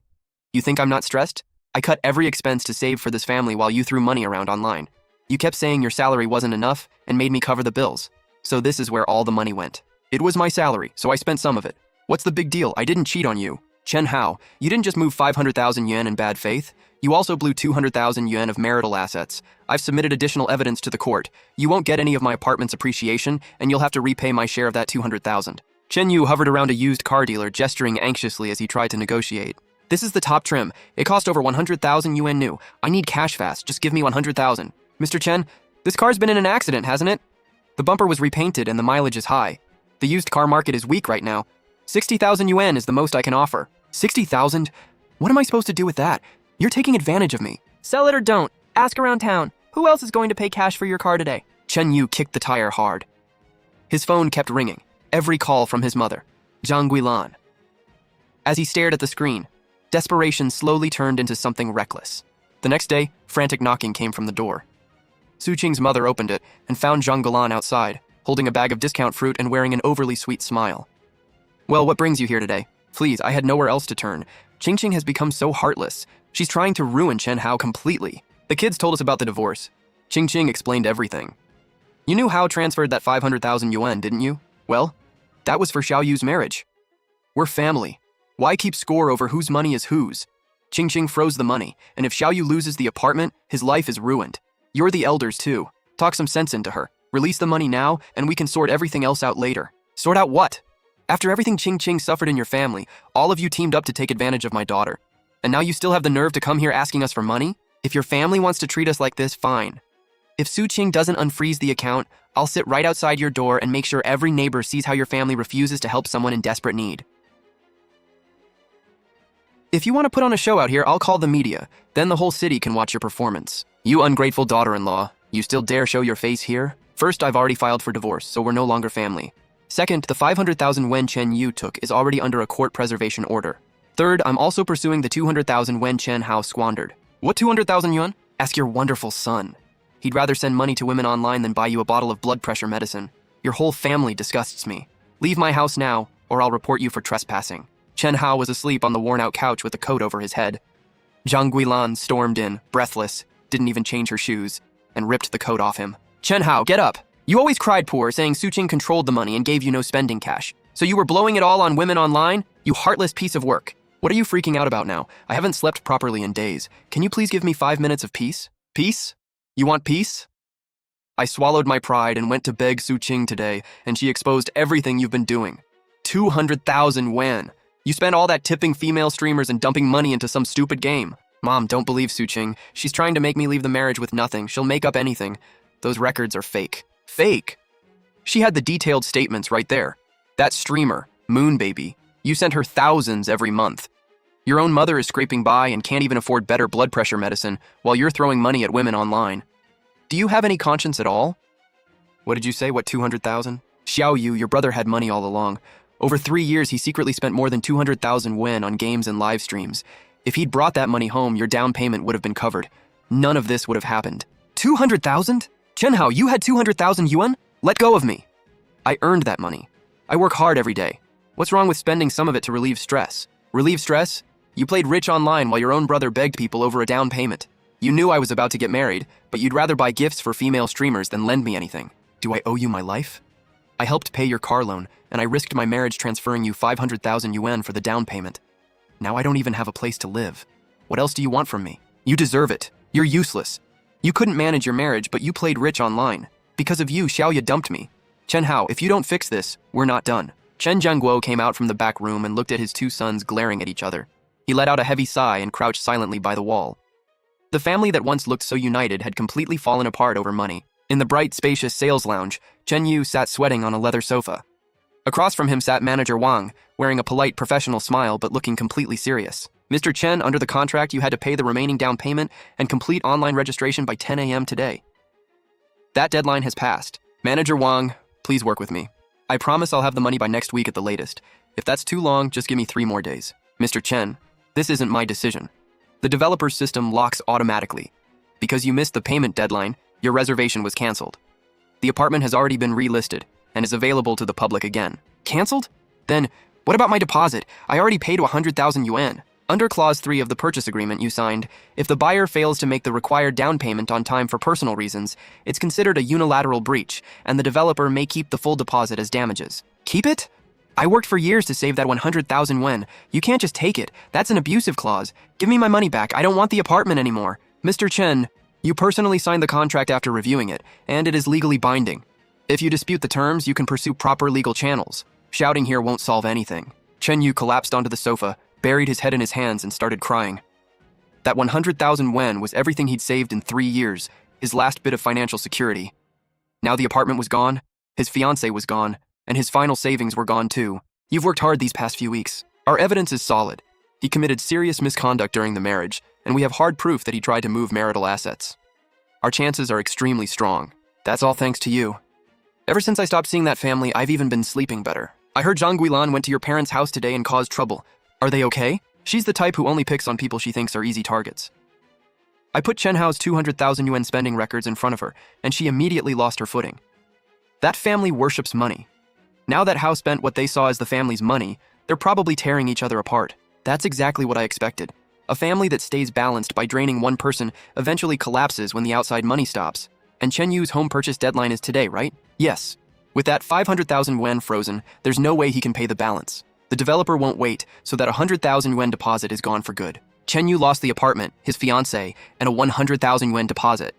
You think I'm not stressed? I cut every expense to save for this family while you threw money around online. You kept saying your salary wasn't enough and made me cover the bills. So this is where all the money went. It was my salary, so I spent some of it. What's the big deal? I didn't cheat on you. Chen Hao, you didn't just move 500,000 yuan in bad faith. You also blew 200,000 yuan of marital assets. I've submitted additional evidence to the court. You won't get any of my apartment's appreciation, and you'll have to repay my share of that 200,000. Chen Yu hovered around a used car dealer, gesturing anxiously as he tried to negotiate. This is the top trim. It cost over 100,000 yuan new. I need cash fast. Just give me 100,000. Mr. Chen, this car's been in an accident, hasn't it? The bumper was repainted and the mileage is high. The used car market is weak right now. 60,000 yuan is the most I can offer. 60,000? What am I supposed to do with that? You're taking advantage of me. Sell it or don't. Ask around town. Who else is going to pay cash for your car today? Chen Yu kicked the tire hard. His phone kept ringing. Every call from his mother, Zhang Guilan. As he stared at the screen, desperation slowly turned into something reckless. The next day, frantic knocking came from the door. Su-Ching's mother opened it and found Zhang Guilan outside, holding a bag of discount fruit and wearing an overly sweet smile. Well, what brings you here today? Please, I had nowhere else to turn. Ching has become so heartless. She's trying to ruin Chen Hao completely. The kids told us about the divorce. Ching explained everything. You knew Hao transferred that 500,000 yuan, didn't you? Well, that was for Xiao Yu's marriage. We're family. Why keep score over whose money is whose? Ching froze the money, and if Xiao Yu loses the apartment, his life is ruined. You're the elders too. Talk some sense into her. Release the money now, and we can sort everything else out later. Sort out what? After everything Ching suffered in your family, all of you teamed up to take advantage of my daughter. And now you still have the nerve to come here asking us for money? If your family wants to treat us like this, fine. If Su Qing doesn't unfreeze the account, I'll sit right outside your door and make sure every neighbor sees how your family refuses to help someone in desperate need. If you want to put on a show out here, I'll call the media. Then the whole city can watch your performance. You ungrateful daughter-in-law, you still dare show your face here? First, I've already filed for divorce, so we're no longer family. Second, the 500,000 wen Chen Yu took is already under a court preservation order. Third, I'm also pursuing the 200,000 wen Chen Hao squandered. What 200,000 yuan? Ask your wonderful son. He'd rather send money to women online than buy you a bottle of blood pressure medicine. Your whole family disgusts me. Leave my house now, or I'll report you for trespassing. Chen Hao was asleep on the worn-out couch with a coat over his head. Zhang Guilan stormed in, breathless, didn't even change her shoes, and ripped the coat off him. Chen Hao, get up! You always cried poor, saying Su Qing controlled the money and gave you no spending cash. So you were blowing it all on women online? You heartless piece of work. What are you freaking out about now? I haven't slept properly in days. Can you please give me 5 minutes of peace? Peace? You want peace? I swallowed my pride and went to beg Su Qing today, and she exposed everything you've been doing. 200,000 wen. You spent all that tipping female streamers and dumping money into some stupid game. Mom, don't believe Su Qing. She's trying to make me leave the marriage with nothing. She'll make up anything. Those records are fake. Fake? She had the detailed statements right there. That streamer, Moon Baby, you sent her thousands every month. Your own mother is scraping by and can't even afford better blood pressure medicine while you're throwing money at women online. Do you have any conscience at all? What did you say? What, 200,000? Xiao Yu, your brother had money all along. Over 3 years, he secretly spent more than 200,000 wen on games and live streams. If he'd brought that money home, your down payment would have been covered. None of this would have happened. 200,000? Chen Hao, you had 200,000 yuan? Let go of me. I earned that money. I work hard every day. What's wrong with spending some of it to relieve stress? Relieve stress? You played rich online while your own brother begged people over a down payment. You knew I was about to get married, but you'd rather buy gifts for female streamers than lend me anything. Do I owe you my life? I helped pay your car loan, and I risked my marriage transferring you 500,000 yuan for the down payment. Now I don't even have a place to live. What else do you want from me? You deserve it. You're useless. You couldn't manage your marriage, but you played rich online. Because of you, Xiaoya dumped me. Chen Hao, if you don't fix this, we're not done. Chen Jianguo came out from the back room and looked at his two sons glaring at each other. He let out a heavy sigh and crouched silently by the wall. The family that once looked so united had completely fallen apart over money. In the bright, spacious sales lounge, Chen Yu sat sweating on a leather sofa. Across from him sat manager Wang, wearing a polite, professional smile but looking completely serious. Mr. Chen, under the contract, you had to pay the remaining down payment and complete online registration by 10 a.m. today. That deadline has passed. Manager Wang, please work with me. I promise I'll have the money by next week at the latest. If that's too long, just give me 3 more days. Mr. Chen, this isn't my decision. The developer's system locks automatically. Because you missed the payment deadline, your reservation was canceled. The apartment has already been relisted and is available to the public again. Canceled? Then, what about my deposit? I already paid 100,000 yuan. Under Clause 3 of the purchase agreement you signed, if the buyer fails to make the required down payment on time for personal reasons, it's considered a unilateral breach, and the developer may keep the full deposit as damages. Keep it? I worked for years to save that 100,000 yuan. You can't just take it. That's an abusive clause. Give me my money back. I don't want the apartment anymore. Mr. Chen, you personally signed the contract after reviewing it, and it is legally binding. If you dispute the terms, you can pursue proper legal channels. Shouting here won't solve anything. Chen Yu collapsed onto the sofa, buried his head in his hands, and started crying. That 100,000 yuan was everything he'd saved in 3 years, his last bit of financial security. Now the apartment was gone, his fiancée was gone, and his final savings were gone too. You've worked hard these past few weeks. Our evidence is solid. He committed serious misconduct during the marriage, and we have hard proof that he tried to move marital assets. Our chances are extremely strong. That's all thanks to you. Ever since I stopped seeing that family, I've even been sleeping better. I heard Zhang Guilan went to your parents' house today and caused trouble. Are they okay? She's the type who only picks on people she thinks are easy targets. I put Chen Hao's 200,000 yuan spending records in front of her, and she immediately lost her footing. That family worships money. Now that Hao spent what they saw as the family's money, they're probably tearing each other apart. That's exactly what I expected. A family that stays balanced by draining one person eventually collapses when the outside money stops. And Chen Yu's home purchase deadline is today, right? Yes. With that 500,000 yuan frozen, there's no way he can pay the balance. The developer won't wait, so that 100,000 yuan deposit is gone for good. Chen Yu lost the apartment, his fiancée, and a 100,000 yuan deposit.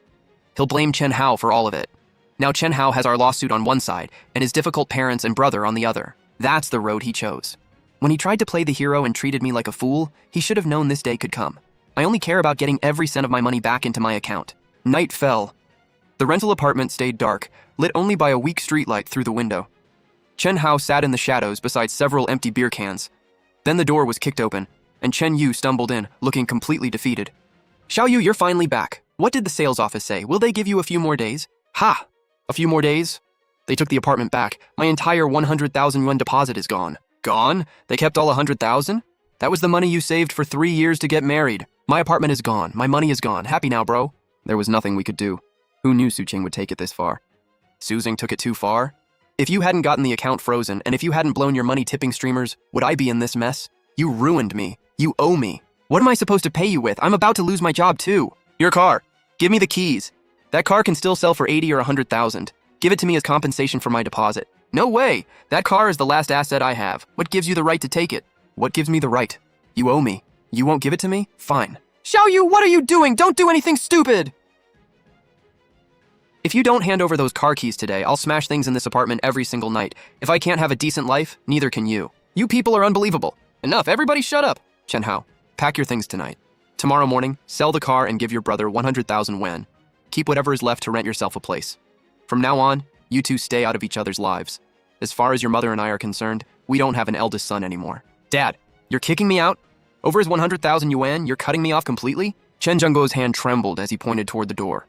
He'll blame Chen Hao for all of it. Now Chen Hao has our lawsuit on one side, and his difficult parents and brother on the other. That's the road he chose. When he tried to play the hero and treated me like a fool, he should have known this day could come. I only care about getting every cent of my money back into my account. Night fell. The rental apartment stayed dark, lit only by a weak streetlight through the window. Chen Hao sat in the shadows beside several empty beer cans. Then the door was kicked open, and Chen Yu stumbled in, looking completely defeated. Xiao Yu, you're finally back. What did the sales office say? Will they give you a few more days? Ha! A few more days? They took the apartment back. My entire 100,000 yuan deposit is gone. Gone? They kept all 100,000? That was the money you saved for 3 years to get married. My apartment is gone. My money is gone. Happy now, bro? There was nothing we could do. Who knew Suqing would take it this far? Suqing took it too far? If you hadn't gotten the account frozen, and if you hadn't blown your money tipping streamers, would I be in this mess? You ruined me. You owe me. What am I supposed to pay you with? I'm about to lose my job too. Your car. Give me the keys. That car can still sell for 80 or 100,000. Give it to me as compensation for my deposit. No way. That car is the last asset I have. What gives you the right to take it? What gives me the right? You owe me. You won't give it to me? Fine. Xiao Yu, what are you doing? Don't do anything stupid! If you don't hand over those car keys today, I'll smash things in this apartment every single night. If I can't have a decent life, neither can you. You people are unbelievable. Enough, everybody shut up. Chen Hao, pack your things tonight. Tomorrow morning, sell the car and give your brother 100,000 yuan. Keep whatever is left to rent yourself a place. From now on, you two stay out of each other's lives. As far as your mother and I are concerned, we don't have an eldest son anymore. Dad, you're kicking me out? Over his 100,000 yuan, you're cutting me off completely? Chen Zhengguo's hand trembled as he pointed toward the door.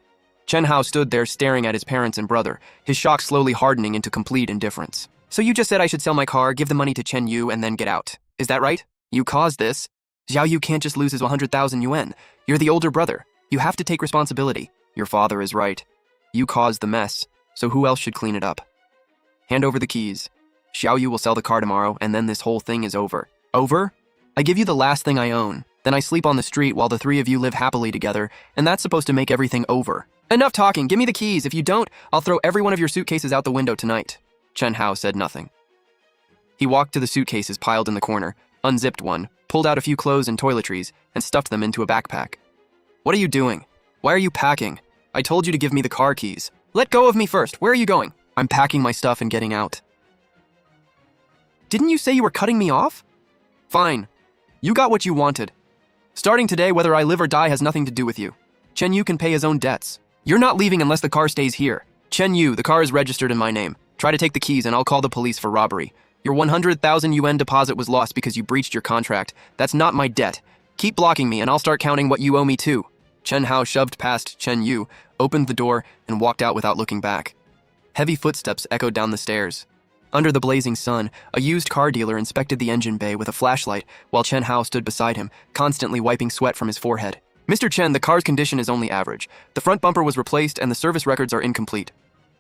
Chen Hao stood there staring at his parents and brother, his shock slowly hardening into complete indifference. So you just said I should sell my car, give the money to Chen Yu, and then get out. Is that right? You caused this. Xiao Yu can't just lose his 100,000 yuan. You're the older brother. You have to take responsibility. Your father is right. You caused the mess, so who else should clean it up? Hand over the keys. Xiao Yu will sell the car tomorrow, and then this whole thing is over. Over? I give you the last thing I own. Then I sleep on the street while the three of you live happily together, and that's supposed to make everything over. Enough talking. Give me the keys. If you don't, I'll throw every one of your suitcases out the window tonight. Chen Hao said nothing. He walked to the suitcases piled in the corner, unzipped one, pulled out a few clothes and toiletries, and stuffed them into a backpack. What are you doing? Why are you packing? I told you to give me the car keys. Let go of me first. Where are you going? I'm packing my stuff and getting out. Didn't you say you were cutting me off? Fine. You got what you wanted. Starting today, whether I live or die has nothing to do with you. Chen Yu can pay his own debts. You're not leaving unless the car stays here. Chen Yu, the car is registered in my name. Try to take the keys and I'll call the police for robbery. Your 100,000 yuan deposit was lost because you breached your contract. That's not my debt. Keep blocking me and I'll start counting what you owe me too. Chen Hao shoved past Chen Yu, opened the door, and walked out without looking back. Heavy footsteps echoed down the stairs. Under the blazing sun, a used car dealer inspected the engine bay with a flashlight while Chen Hao stood beside him, constantly wiping sweat from his forehead. Mr. Chen, the car's condition is only average. The front bumper was replaced and the service records are incomplete.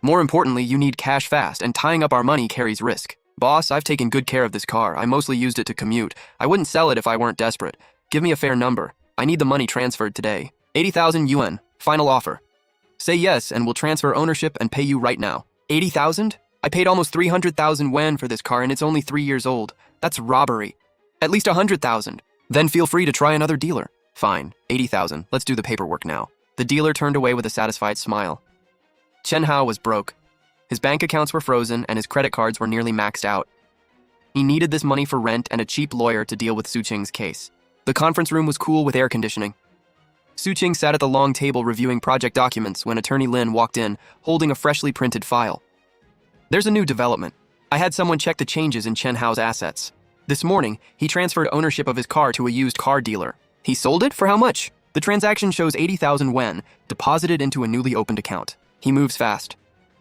More importantly, you need cash fast, and tying up our money carries risk. Boss, I've taken good care of this car. I mostly used it to commute. I wouldn't sell it if I weren't desperate. Give me a fair number. I need the money transferred today. 80,000 yuan. Final offer. Say yes, and we'll transfer ownership and pay you right now. 80,000? I paid almost 300,000 yuan for this car and it's only 3 years old. That's robbery. At least 100,000. Then feel free to try another dealer. Fine, 80,000. Let's do the paperwork now. The dealer turned away with a satisfied smile. Chen Hao was broke. His bank accounts were frozen and his credit cards were nearly maxed out. He needed this money for rent and a cheap lawyer to deal with Suqing's case. The conference room was cool with air conditioning. Suqing sat at the long table reviewing project documents when Attorney Lin walked in, holding a freshly printed file. There's a new development. I had someone check the changes in Chen Hao's assets. This morning, he transferred ownership of his car to a used car dealer. He sold it? For how much? The transaction shows 80,000 yuan, deposited into a newly opened account. He moves fast.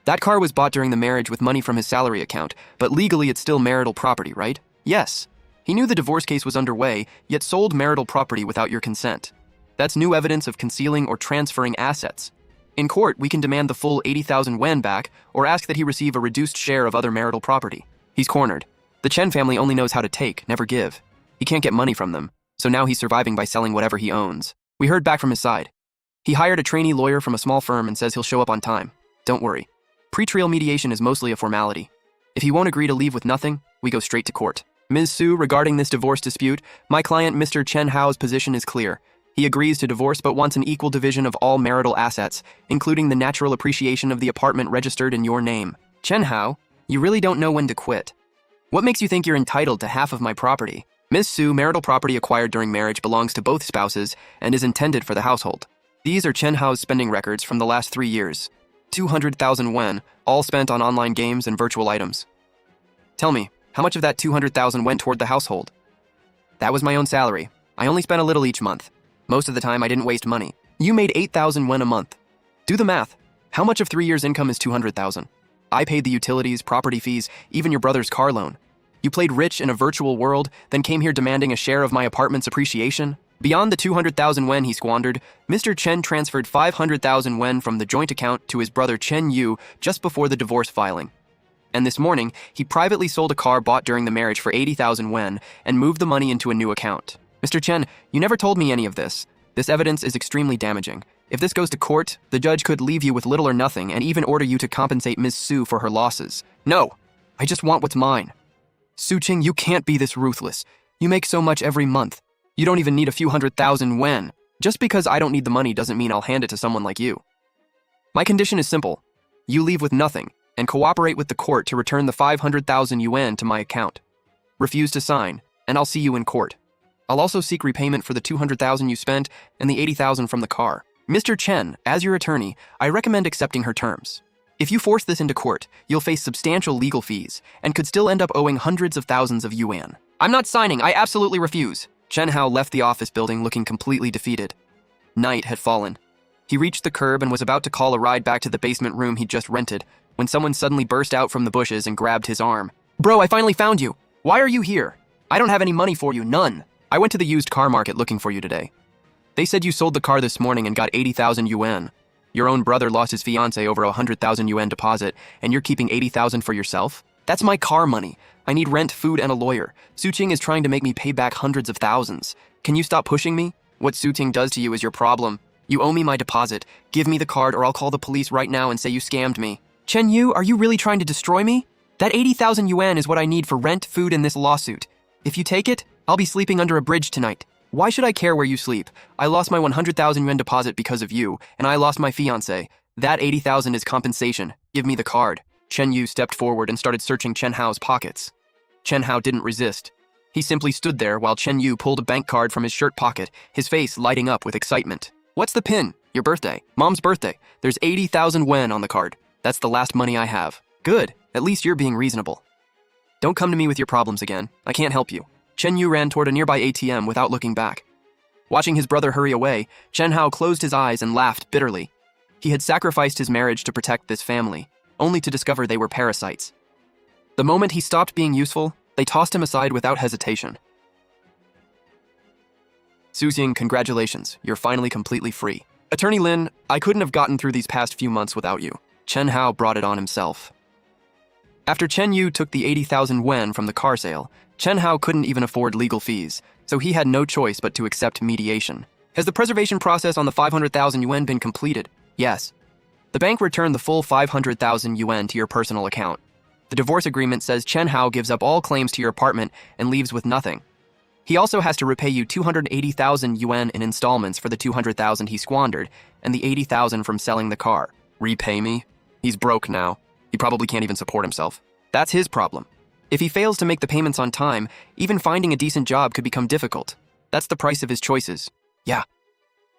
That car was bought during the marriage with money from his salary account, but legally it's still marital property, right? Yes. He knew the divorce case was underway, yet sold marital property without your consent. That's new evidence of concealing or transferring assets. In court, we can demand the full 80,000 yuan back or ask that he receive a reduced share of other marital property. He's cornered. The Chen family only knows how to take, never give. He can't get money from them, so now he's surviving by selling whatever he owns. We heard back from his side. He hired a trainee lawyer from a small firm and says he'll show up on time. Don't worry. Pre-trial mediation is mostly a formality. If he won't agree to leave with nothing, we go straight to court. Ms. Su, regarding this divorce dispute, my client Mr. Chen Hao's position is clear. He agrees to divorce but wants an equal division of all marital assets, including the natural appreciation of the apartment registered in your name. Chen Hao, you really don't know when to quit. What makes you think you're entitled to half of my property? Ms. Su, marital property acquired during marriage belongs to both spouses and is intended for the household. These are Chen Hao's spending records from the last 3 years. 200,000 wen, all spent on online games and virtual items. Tell me, how much of that 200,000 went toward the household? That was my own salary. I only spent a little each month. Most of the time, I didn't waste money. You made 8,000 wen a month. Do the math. How much of 3 years' income is 200,000? I paid the utilities, property fees, even your brother's car loan. You played rich in a virtual world, then came here demanding a share of my apartment's appreciation? Beyond the 200,000 wen he squandered, Mr. Chen transferred 500,000 wen from the joint account to his brother Chen Yu just before the divorce filing. And this morning, he privately sold a car bought during the marriage for 80,000 wen and moved the money into a new account. Mr. Chen, you never told me any of this. This evidence is extremely damaging. If this goes to court, the judge could leave you with little or nothing and even order you to compensate Ms. Su for her losses. No, I just want what's mine. Su-Ching, you can't be this ruthless. You make so much every month. You don't even need a few 100,000 wen. Just because I don't need the money doesn't mean I'll hand it to someone like you. My condition is simple. You leave with nothing and cooperate with the court to return the 500,000 yuan to my account. Refuse to sign, and I'll see you in court. I'll also seek repayment for the 200,000 you spent and the 80,000 from the car. Mr. Chen, as your attorney, I recommend accepting her terms. If you force this into court, you'll face substantial legal fees and could still end up owing hundreds of thousands of yuan. I'm not signing. I absolutely refuse. Chen Hao left the office building looking completely defeated. Night had fallen. He reached the curb and was about to call a ride back to the basement room he'd just rented when someone suddenly burst out from the bushes and grabbed his arm. Bro, I finally found you. Why are you here? I don't have any money for you, none. I went to the used car market looking for you today. They said you sold the car this morning and got 80,000 yuan. Your own brother lost his fiancée over a 100,000 yuan deposit, and you're keeping 80,000 for yourself? That's my car money. I need rent, food, and a lawyer. Su-Ching is trying to make me pay back hundreds of thousands. Can you stop pushing me? What Su-Ching does to you is your problem. You owe me my deposit. Give me the card or I'll call the police right now and say you scammed me. Chen Yu, are you really trying to destroy me? That 80,000 yuan is what I need for rent, food, and this lawsuit. If you take it, I'll be sleeping under a bridge tonight. Why should I care where you sleep? I lost my 100,000 yuan deposit because of you, and I lost my fiancé. That 80,000 is compensation. Give me the card. Chen Yu stepped forward and started searching Chen Hao's pockets. Chen Hao didn't resist. He simply stood there while Chen Yu pulled a bank card from his shirt pocket, his face lighting up with excitement. What's the pin? Your birthday. Mom's birthday. There's 80,000 wen on the card. That's the last money I have. Good. At least you're being reasonable. Don't come to me with your problems again. I can't help you. Chen Yu ran toward a nearby ATM without looking back. Watching his brother hurry away, Chen Hao closed his eyes and laughed bitterly. He had sacrificed his marriage to protect this family, only to discover they were parasites. The moment he stopped being useful, they tossed him aside without hesitation. Su-Ching, congratulations. You're finally completely free. Attorney Lin, I couldn't have gotten through these past few months without you. Chen Hao brought it on himself. After Chen Yu took the 80,000 wen from the car sale, Chen Hao couldn't even afford legal fees, so he had no choice but to accept mediation. Has the preservation process on the 500,000 yuan been completed? Yes. The bank returned the full 500,000 yuan to your personal account. The divorce agreement says Chen Hao gives up all claims to your apartment and leaves with nothing. He also has to repay you 280,000 yuan in installments for the 200,000 he squandered and the 80,000 from selling the car. Repay me? He's broke now. He probably can't even support himself. That's his problem. If he fails to make the payments on time, even finding a decent job could become difficult. That's the price of his choices. Yeah.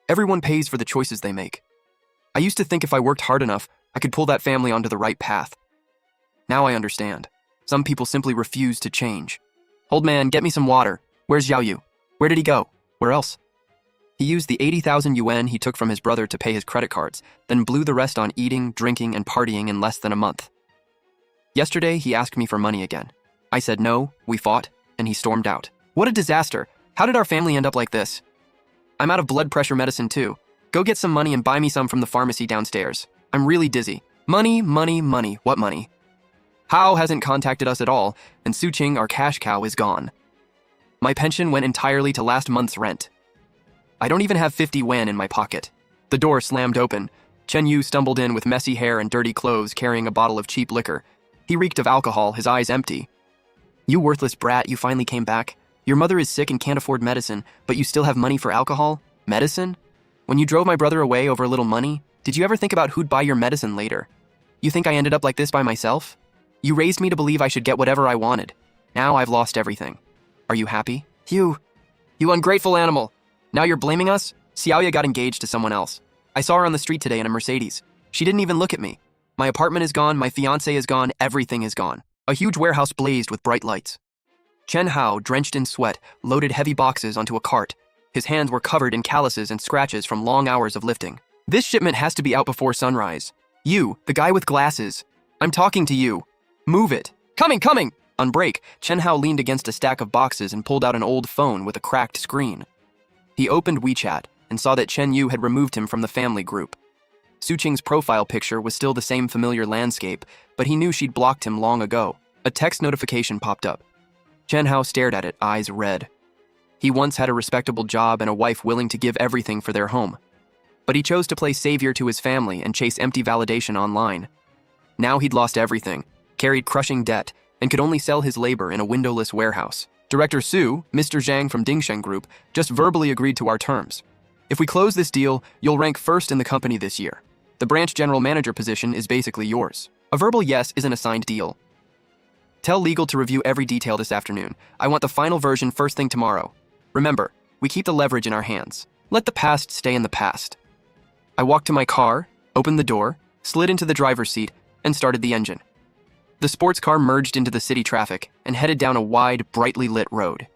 Everyone pays for the choices they make. I used to think if I worked hard enough, I could pull that family onto the right path. Now I understand. Some people simply refuse to change. Old man, get me some water. Where's Xiao Yu? Where did he go? Where else? He used the 80,000 yuan he took from his brother to pay his credit cards, then blew the rest on eating, drinking, and partying in less than a month. Yesterday, he asked me for money again. I said no, we fought, and he stormed out. What a disaster. How did our family end up like this? I'm out of blood pressure medicine too. Go get some money and buy me some from the pharmacy downstairs. I'm really dizzy. Money, money, money. What money? Hao hasn't contacted us at all, and Su-Ching, our cash cow, is gone. My pension went entirely to last month's rent. I don't even have 50 yuan in my pocket. The door slammed open. Chen Yu stumbled in with messy hair and dirty clothes, carrying a bottle of cheap liquor. He reeked of alcohol, his eyes empty. You worthless brat, you finally came back. Your mother is sick and can't afford medicine, but you still have money for alcohol? Medicine? When you drove my brother away over a little money, did you ever think about who'd buy your medicine later? You think I ended up like this by myself? You raised me to believe I should get whatever I wanted. Now I've lost everything. Are you happy? You ungrateful animal. Now you're blaming us? Xiaoya got engaged to someone else. I saw her on the street today in a Mercedes. She didn't even look at me. My apartment is gone, my fiancé is gone, everything is gone. A huge warehouse blazed with bright lights. Chen Hao, drenched in sweat, loaded heavy boxes onto a cart. His hands were covered in calluses and scratches from long hours of lifting. This shipment has to be out before sunrise. You, the guy with glasses. I'm talking to you. Move it. Coming! On break, Chen Hao leaned against a stack of boxes and pulled out an old phone with a cracked screen. He opened WeChat and saw that Chen Yu had removed him from the family group. Su Qing's profile picture was still the same familiar landscape, but he knew she'd blocked him long ago. A text notification popped up. Chen Hao stared at it, eyes red. He once had a respectable job and a wife willing to give everything for their home. But he chose to play savior to his family and chase empty validation online. Now he'd lost everything, carried crushing debt, and could only sell his labor in a windowless warehouse. Director Su, Mr. Zhang from Dingsheng Group, just verbally agreed to our terms. If we close this deal, you'll rank first in the company this year. The branch general manager position is basically yours. A verbal yes is an assigned deal. Tell legal to review every detail this afternoon. I want the final version first thing tomorrow. Remember, we keep the leverage in our hands. Let the past stay in the past. I walked to my car, opened the door, slid into the driver's seat, and started the engine. The sports car merged into the city traffic and headed down a wide, brightly lit road.